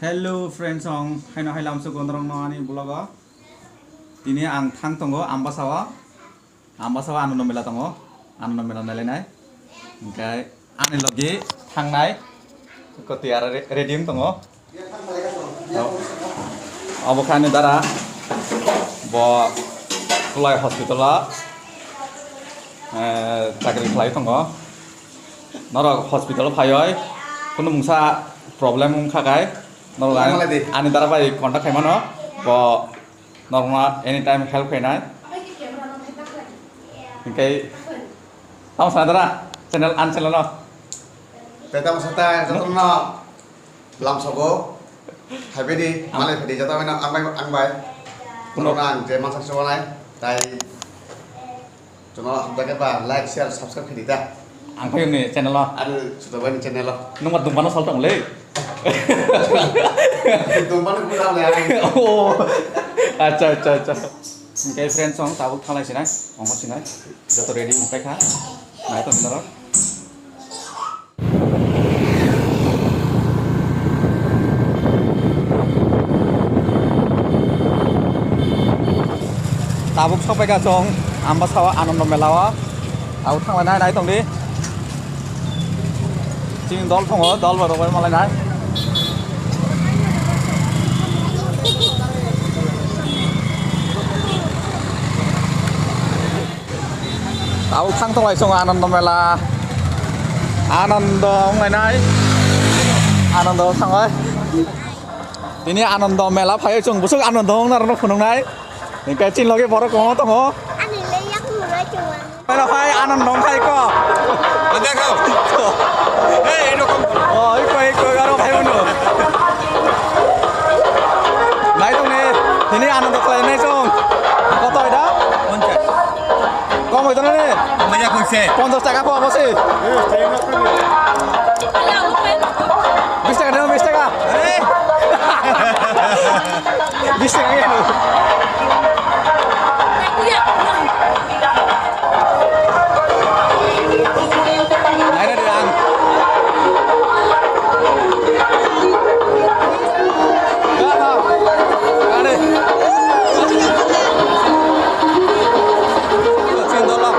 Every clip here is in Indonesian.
Hello friends ong haino hailam su gondrong no ani bloga tini ang thang tongo ambasawa anono mela tongo anono mela nale nai engkai ani logi thang nai ko tiar ready tongo obokhani dara bo kulai hospital la chakri khlai tongo norok hospital phaioi kono mungsa problem khakai ani dara bai contact khaimano bo normal anytime help khainai engkai tama sadara channel an channel no Teta masata jatno lam sogo habedi malai phedi jata bena angbai kuno nang je masak soalai tai channel habda ba like share subscribe khedi ta angkai ni channel no adu sudah ban channel lo nomor dumpana sol tong le dumpan ku dal le oh acha engkai friends song tabuk thalai sinai ongko sinai joto ready engkai kha nai to hinaro tabuk sopai ka song ambasawa anondo melawa au thangla nai tong di ching dol thongo dol baro bai malai nai au thang tong lai song anondo mela anondo ngai nai anondo thang oi ini anondo mela phai chung busuk anondo nar no phunong nai engkai chin loge boro ko tongo Ani leyak mulai cuma. mela phai anondo khai ko ada kau ini kom oh iko garo khai uno nai tong ni ini anondo khlai nai song কত এটা 50 কম হইতো না রে maya kuse 50 টাকা পাবো সে 20 টাকা দেবো 20 টাকা 20 টাকা গেল Ayo deh, Ang. Ada. Cendolok.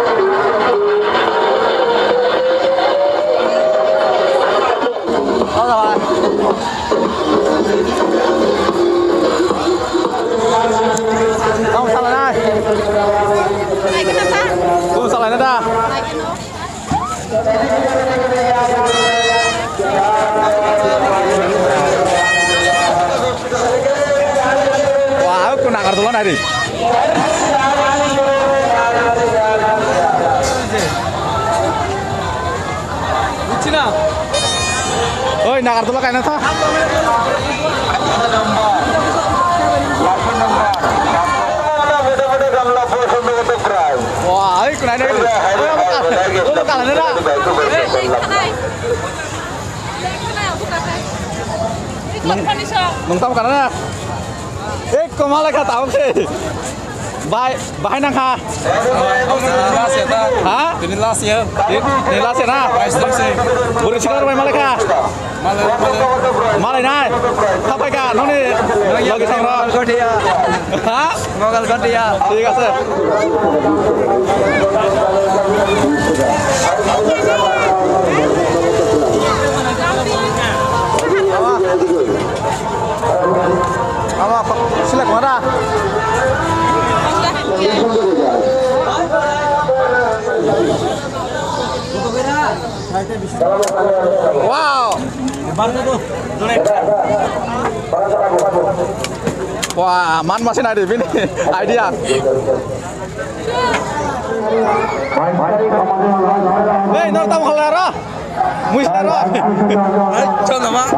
Oh, kawan. Kamu salah nih. Naik kenapa? Kamu salah nih dah. Naik no. Wah, aku nak kartu mana ini? Cina. Oh, nak kartu kayak nata? Wah, aku nak ini. Lu kalah nera. Nung tahu karena kemana kata tahu sih? Baik nang ha? Hah? Ini las ya. Ini las ya na? Buri cikar baik malai kah? Malai nai. Sampai kah? Nong ni lagi sangra. Hah? Ngogal ganti ya. ঠিক আছে. Apa? Selek mana? Wow. Wah, man masih ada di sini. Idea. Hei, nol tamu kelara. Muis nara. Coba mak.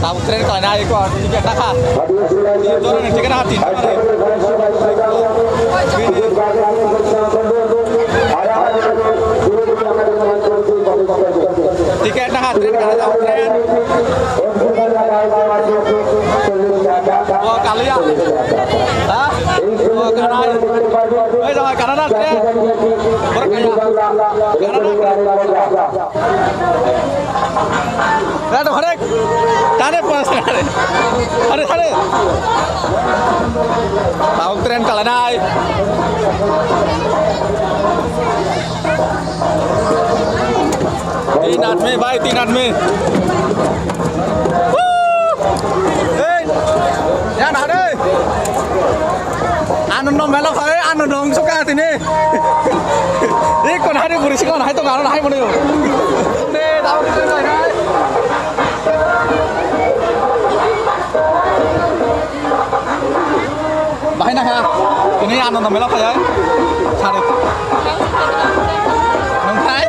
Tahu tren kalau naik kok tiket tak kah? Turun tiket hati. Tiket nak tren kalau tahu tren. kali ya. Hah? Kanan. Jangan kanan deh. Berkaya. Kanan. Hari. Tane pas hari. Hari. Tahu tren kalian ay. 3 आदमी भाई 3 आदमी ya nah deh anu nom melok hai anu dong suka sini ini kon hari burisi kon hai to ngaro hai mone yo ne tahu kita hai bahai nah ya ini anu nom melok hai sare nong hai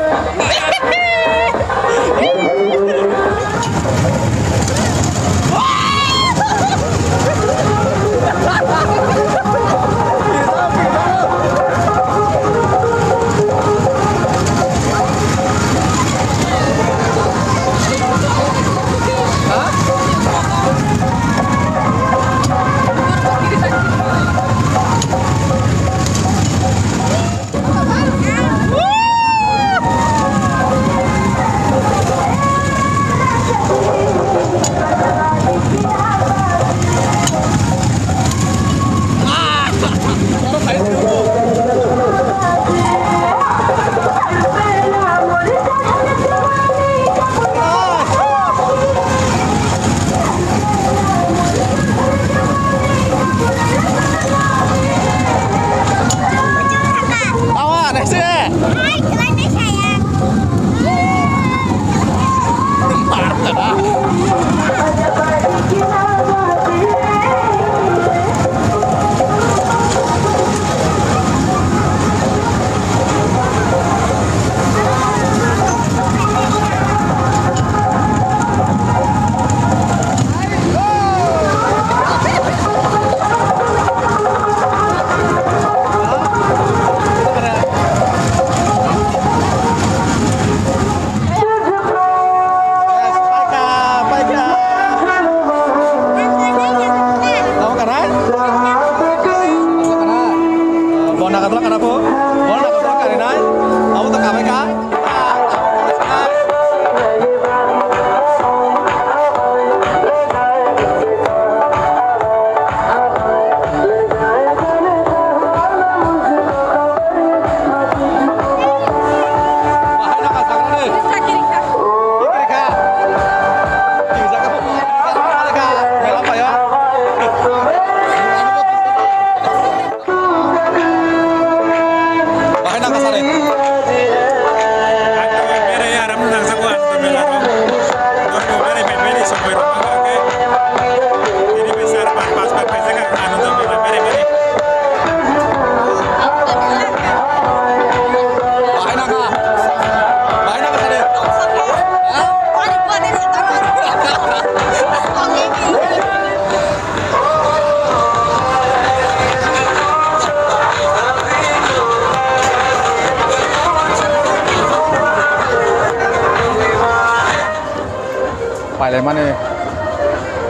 phải lấy mana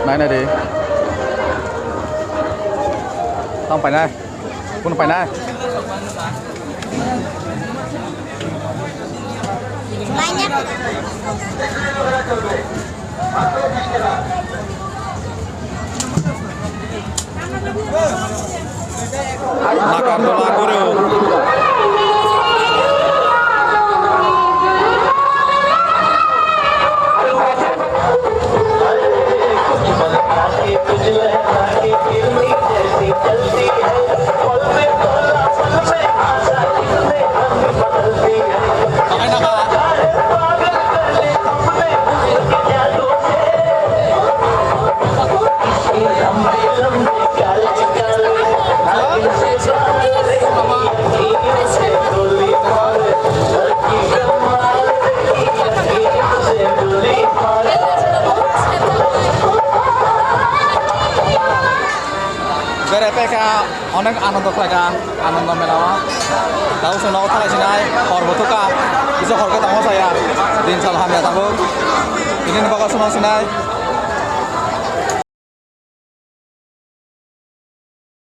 này đi không phải này không phải này banyak makan bola guru অনেক আনন্দ থাকা আনন্দ মেলাওয়া তাও সোনাও থাকাইছিনাই হরবো থাকা কিছু হরকে তামো চাইয়া দিন সাল হামিয়া থাকো দিন বাগা সোনাও সিনাই